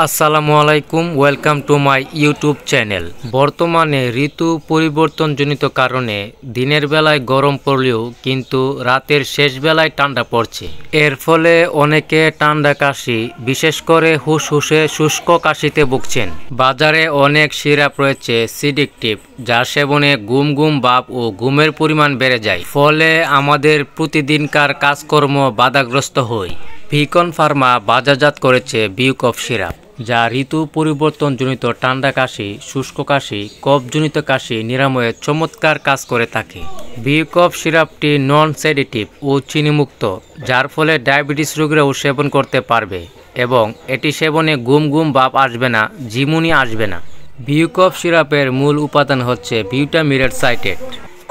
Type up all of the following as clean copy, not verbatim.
আসসালামু আলাইকুম, welcome to my YouTube channel. বর্তমানে ঋতু পরিবর্তনজনিত কারণে দিনের বেলায় গরম পড়লেও কিন্তু রাতের শেষ বেলায় ঠান্ডা পড়ছে। এর ফলে অনেকে ঠান্ডা কাশি, বিশেষ করে হুসহুসে শুষ্ক কাশিতে ভুগছেন। বাজারে অনেক সিরাপ রয়েছে সিডেকটিভ, যার সেবনে ঘুম ঘুম ভাব ও ঘুমের পরিমাণ বেড়ে যায়, ফলে আমাদের প্রতিদিনকার কাজকর্ম বাধাগ্রস্ত হয়। ভিকন ফার্মা বাজারজাত করেছে বিউকফ সিরাপ, যা ঋতু পরিবর্তনজনিত ঠান্ডা কাশি, শুষ্ক কাশি, কফজনিত কাশি নিরাময়ে চমৎকার কাজ করে থাকে। বিউকফ সিরাপটি নন সেডেটিভ ও চিনিমুক্ত, যার ফলে ডায়াবেটিস রোগীরাও সেবন করতে পারবে এবং এটি সেবনে ঘুম ঘুম ভাব আসবে না, ঝিমুনি আসবে না। বিউকফ সিরাপের মূল উপাদান হচ্ছে বিউটামিরেট সাইটেট।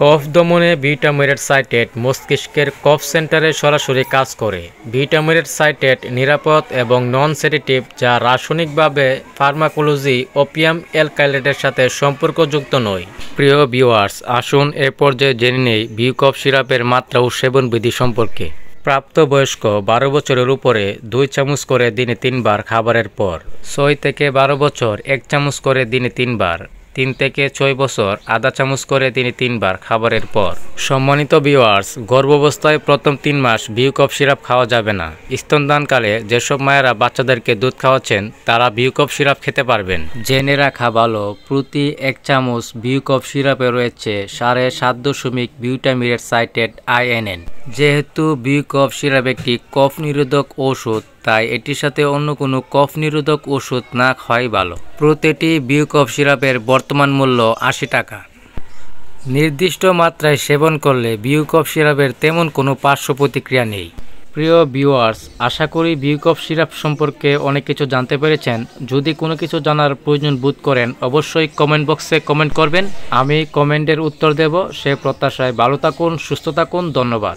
কফ দমনে বিউটামিরেট সাইটেট মস্তিষ্কের কফ সেন্টারে সরাসরি কাজ করে। বিউটামিরেট সাইটেট নিরাপদ এবং নন সেডেটিভ, যা রাসায়নিকভাবে ফার্মাকোলজি ওপিয়াম অ্যালকাইলেটের সাথে সম্পর্কযুক্ত নয়। প্রিয় ভিউয়ার্স, আসুন এ পর্যায়ে জেনে নেই বিউকফ সিরাপের মাত্রা ও সেবনবিধি সম্পর্কে। প্রাপ্তবয়স্ক 12 বছরের উপরে 2 চামচ করে দিনে 3 বার খাবারের পর, 6 থেকে 12 বছর 1 চামচ করে দিনে 3 বার, 3 থেকে 6 বছর আধা চামচ করে দিনে 3 বার খাবারের পর। সম্মানিত ভিউয়ার্স, গর্ভাবস্থায় প্রথম 3 মাস বিউকফ সিরাপ খাওয়া যাবে না। স্তনদানকালে যেসব মায়েরা বাচ্চাদেরকে দুধ খাওয়াচ্ছেন তারা বিউকফ সিরাপ খেতে পারবেন। জেনে রাখা ভালো, প্রতি 1 চামচ বিউকফ সিরাপে রয়েছে 7.5 বিউটামিরেট সাইটেট INN। যেহেতু বিউকফ সিরাপ একটি কফ নিরোধক ঔষধ, তাই এটির সাথে অন্য কোনো কফ নিরোধক ওষুধ না খাওয়াই ভালো। প্রতিটি বিউকফ সিরাপের বর্তমান মূল্য 80 টাকা। নির্দিষ্ট মাত্রায় সেবন করলে বিউকফ সিরাপের তেমন কোনো পার্শ্ব প্রতিক্রিয়া নেই। প্রিয় ভিউয়ার্স, আশা করি বিউকফ সিরাপ সম্পর্কে অনেক কিছু জানতে পেরেছেন। যদি কোনো কিছু জানার প্রয়োজন বোধ করেন অবশ্যই কমেন্ট বক্সে কমেন্ট করবেন, আমি কমেন্টের উত্তর দেব। সে প্রত্যাশায় ভালো থাকুন, সুস্থ থাকুন, ধন্যবাদ।